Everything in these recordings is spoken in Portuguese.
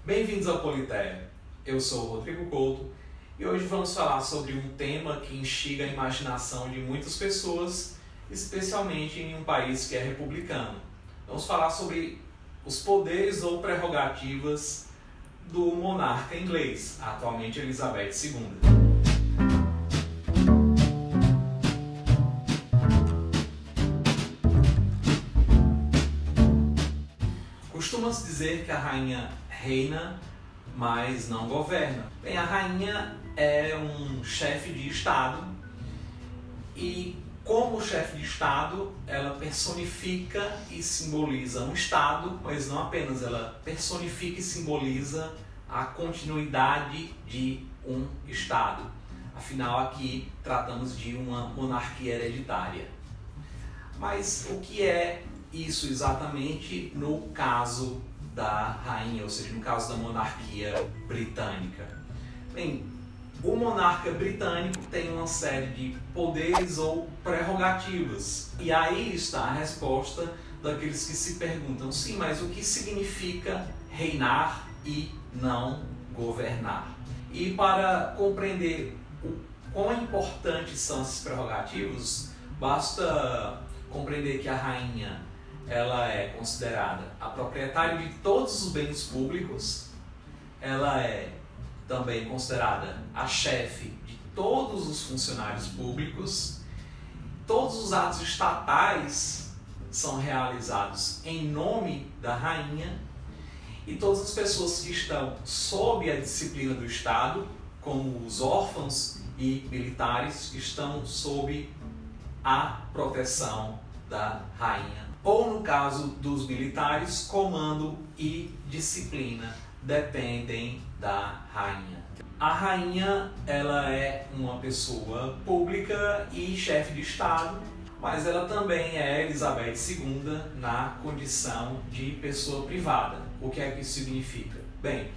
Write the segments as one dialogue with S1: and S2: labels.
S1: Bem-vindos ao Politeia. Eu sou o Rodrigo Couto e hoje vamos falar sobre um tema que instiga a imaginação de muitas pessoas, especialmente em um país que é republicano. Vamos falar sobre os poderes ou prerrogativas do monarca inglês, atualmente Elizabeth II. Costuma-se dizer que a rainha reina, mas não governa. Bem, a rainha é um chefe de Estado e, como chefe de Estado, ela personifica e simboliza um Estado, mas não apenas, ela personifica e simboliza a continuidade de um Estado. Afinal, aqui tratamos de uma monarquia hereditária. Mas o que é isso exatamente no caso da rainha, ou seja, no caso da monarquia britânica? Bem, o monarca britânico tem uma série de poderes ou prerrogativas. E aí está a resposta daqueles que se perguntam, sim, mas o que significa reinar e não governar? E para compreender o quão importantes são essas prerrogativas, basta compreender que a rainha ela é considerada a proprietária de todos os bens públicos, ela é também considerada a chefe de todos os funcionários públicos, todos os atos estatais são realizados em nome da rainha e todas as pessoas que estão sob a disciplina do Estado, como os órfãos e militares, estão sob a proteção da rainha. Ou, no caso dos militares, comando e disciplina dependem da rainha. A rainha ela é uma pessoa pública e chefe de Estado, mas ela também é Elizabeth II na condição de pessoa privada. O que é que isso significa? Bem,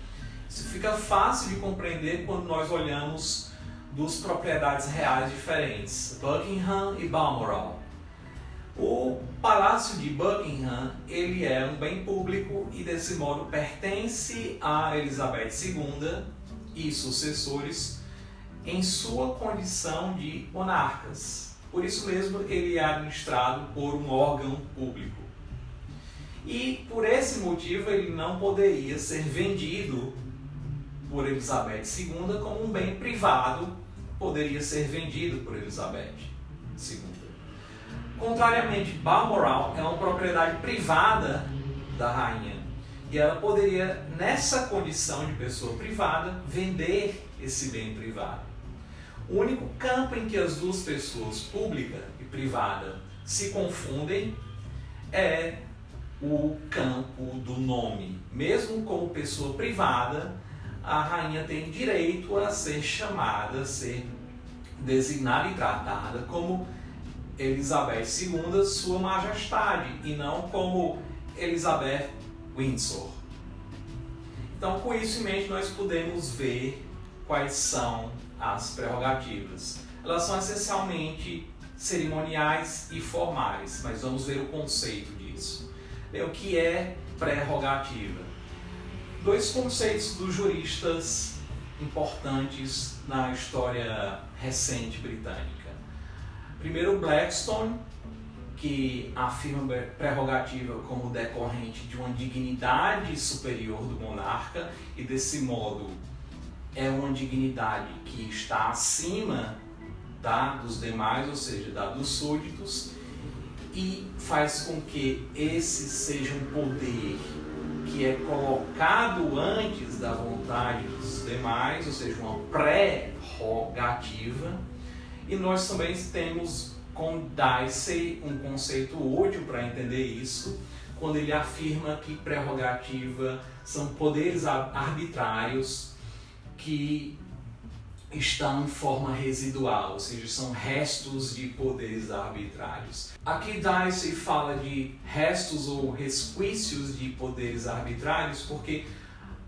S1: isso fica fácil de compreender quando nós olhamos duas propriedades reais diferentes, Buckingham e Balmoral. O Palácio de Buckingham ele é um bem público e desse modo pertence a Elizabeth II e sucessores em sua condição de monarcas. Por isso mesmo ele é administrado por um órgão público. E por esse motivo ele não poderia ser vendido por Elizabeth II como um bem privado poderia ser vendido por Elizabeth II. Contrariamente, Balmoral é uma propriedade privada da rainha e ela poderia, nessa condição de pessoa privada, vender esse bem privado. O único campo em que as duas pessoas, pública e privada, se confundem é o campo do nome. Mesmo como pessoa privada, a rainha tem direito a ser chamada, a ser designada e tratada como Elizabeth II, Sua Majestade, e não como Elizabeth Windsor. Então, com isso em mente, nós podemos ver quais são as prerrogativas. Elas são essencialmente cerimoniais e formais, mas vamos ver o conceito disso. Bem, o que é prerrogativa? Dois conceitos dos juristas importantes na história recente britânica. Primeiro, Blackstone, que afirma a prerrogativa como decorrente de uma dignidade superior do monarca e, desse modo, é uma dignidade que está acima dos demais, ou seja, dos súditos, e faz com que esse seja um poder que é colocado antes da vontade dos demais, ou seja, uma prerrogativa. E nós também temos com Dicey um conceito útil para entender isso, quando ele afirma que prerrogativa são poderes arbitrários que estão em forma residual, ou seja, são restos de poderes arbitrários. Aqui Dicey fala de restos ou resquícios de poderes arbitrários porque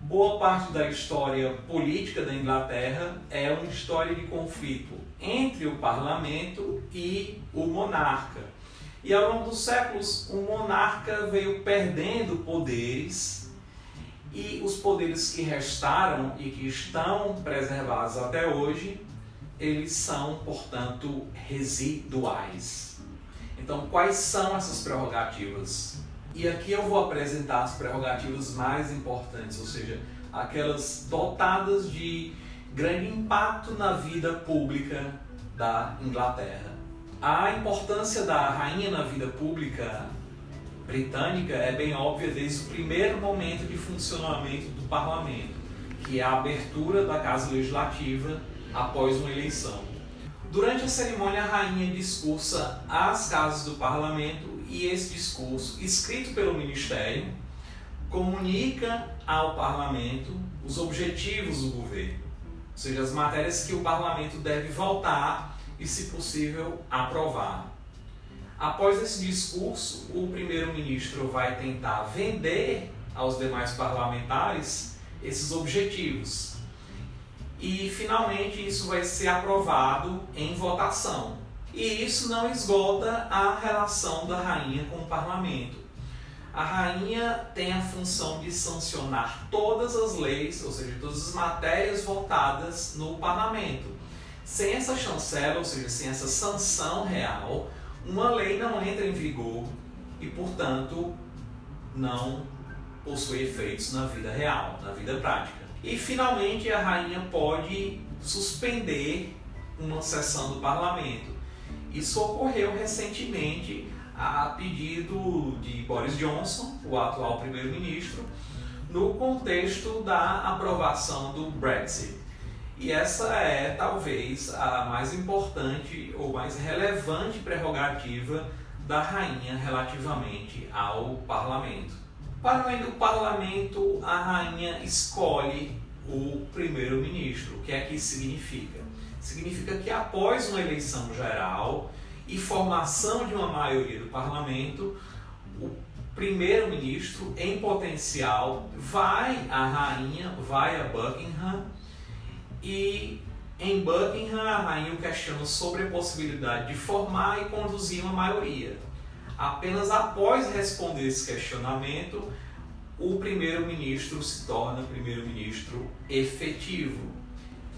S1: boa parte da história política da Inglaterra é uma história de conflito entre o parlamento e o monarca. E ao longo dos séculos, o monarca veio perdendo poderes E os poderes que restaram e que estão preservados até hoje, eles são, portanto, residuais. Então, quais são essas prerrogativas? E aqui eu vou apresentar as prerrogativas mais importantes, ou seja, aquelas dotadas de grande impacto na vida pública da Inglaterra. A importância da rainha na vida pública britânica é bem óbvia desde o primeiro momento de funcionamento do parlamento, que é a abertura da Casa Legislativa após uma eleição. Durante a cerimônia, a rainha discursa às casas do parlamento e esse discurso, escrito pelo ministério, comunica ao parlamento os objetivos do governo, ou seja, as matérias que o parlamento deve votar e, se possível, aprovar. Após esse discurso, o primeiro-ministro vai tentar vender aos demais parlamentares esses objetivos. E, finalmente, isso vai ser aprovado em votação. E isso não esgota a relação da rainha com o parlamento. A rainha tem a função de sancionar todas as leis, ou seja, todas as matérias votadas no parlamento. Sem essa chancela, ou seja, sem essa sanção real, uma lei não entra em vigor e, portanto, não possui efeitos na vida real, na vida prática. E, finalmente, a rainha pode suspender uma sessão do parlamento. Isso ocorreu recentemente a pedido de Boris Johnson, o atual primeiro-ministro, no contexto da aprovação do Brexit. E essa é, talvez, a mais importante ou mais relevante prerrogativa da rainha relativamente ao parlamento. Para além do parlamento, a rainha escolhe o primeiro-ministro. O que é que isso significa? Significa que após uma eleição geral e formação de uma maioria do parlamento, o primeiro-ministro, em potencial, a rainha vai a Buckingham e em Buckingham a rainha o questiona sobre a possibilidade de formar e conduzir uma maioria. Apenas após responder esse questionamento, o primeiro-ministro se torna primeiro-ministro efetivo.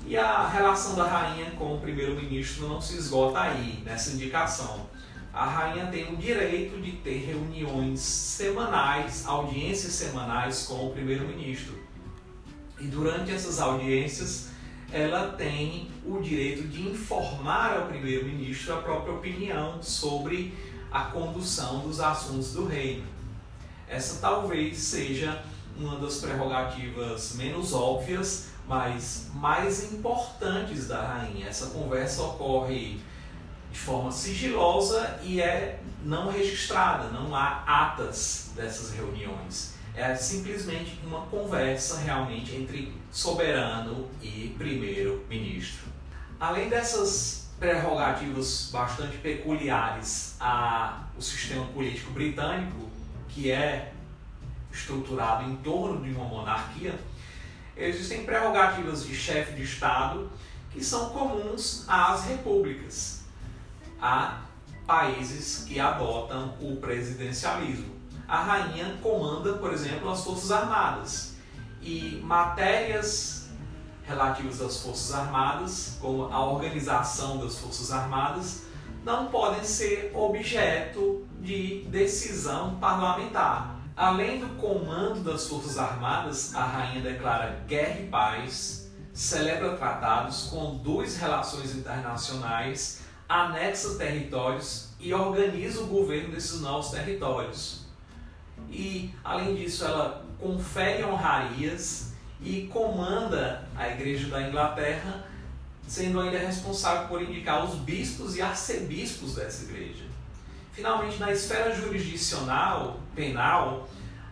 S1: E a relação da rainha com o primeiro-ministro não se esgota aí, nessa indicação. A rainha tem o direito de ter reuniões semanais, audiências semanais com o primeiro-ministro. E durante essas audiências, ela tem o direito de informar ao primeiro-ministro a própria opinião sobre a condução dos assuntos do reino. Essa talvez seja uma das prerrogativas menos óbvias, mas mais importantes da rainha. Essa conversa ocorre de forma sigilosa e é não registrada, não há atas dessas reuniões. É simplesmente uma conversa realmente entre soberano e primeiro-ministro. Além dessas prerrogativas bastante peculiares ao sistema político britânico, que é estruturado em torno de uma monarquia, existem prerrogativas de chefe de Estado que são comuns às repúblicas. Há países que adotam o presidencialismo. A rainha comanda, por exemplo, as Forças Armadas. E matérias relativas às Forças Armadas, como a organização das Forças Armadas, não podem ser objeto de decisão parlamentar. Além do comando das Forças Armadas, a rainha declara guerra e paz, celebra tratados, conduz relações internacionais, anexa territórios e organiza o governo desses novos territórios. E, além disso, ela confere honrarias e comanda a Igreja da Inglaterra, sendo ainda responsável por indicar os bispos e arcebispos dessa igreja. Finalmente, na esfera jurisdicional, penal,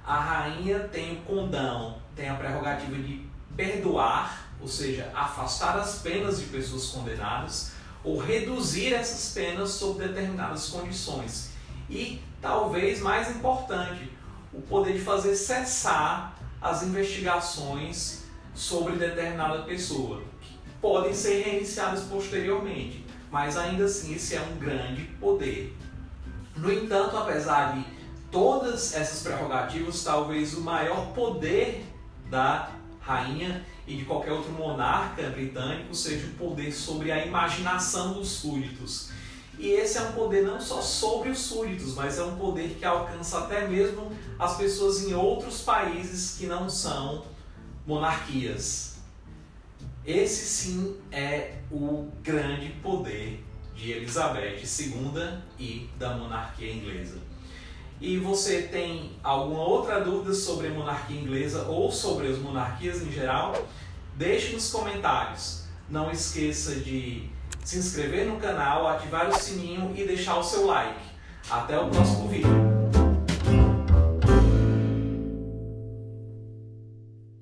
S1: a rainha tem o condão, tem a prerrogativa de perdoar, ou seja, afastar as penas de pessoas condenadas ou reduzir essas penas sob determinadas condições. E, talvez mais importante, o poder de fazer cessar as investigações sobre determinada pessoa, que podem ser reiniciadas posteriormente, mas ainda assim esse é um grande poder. No entanto, apesar de todas essas prerrogativas, talvez o maior poder da rainha e de qualquer outro monarca britânico seja o poder sobre a imaginação dos súditos. E esse é um poder não só sobre os súditos, mas é um poder que alcança até mesmo as pessoas em outros países que não são monarquias. Esse sim é o grande poder de Elizabeth II e da monarquia inglesa. E você tem alguma outra dúvida sobre a monarquia inglesa ou sobre as monarquias em geral? Deixe nos comentários. Não esqueça de se inscrever no canal, ativar o sininho e deixar o seu like. Até o próximo vídeo.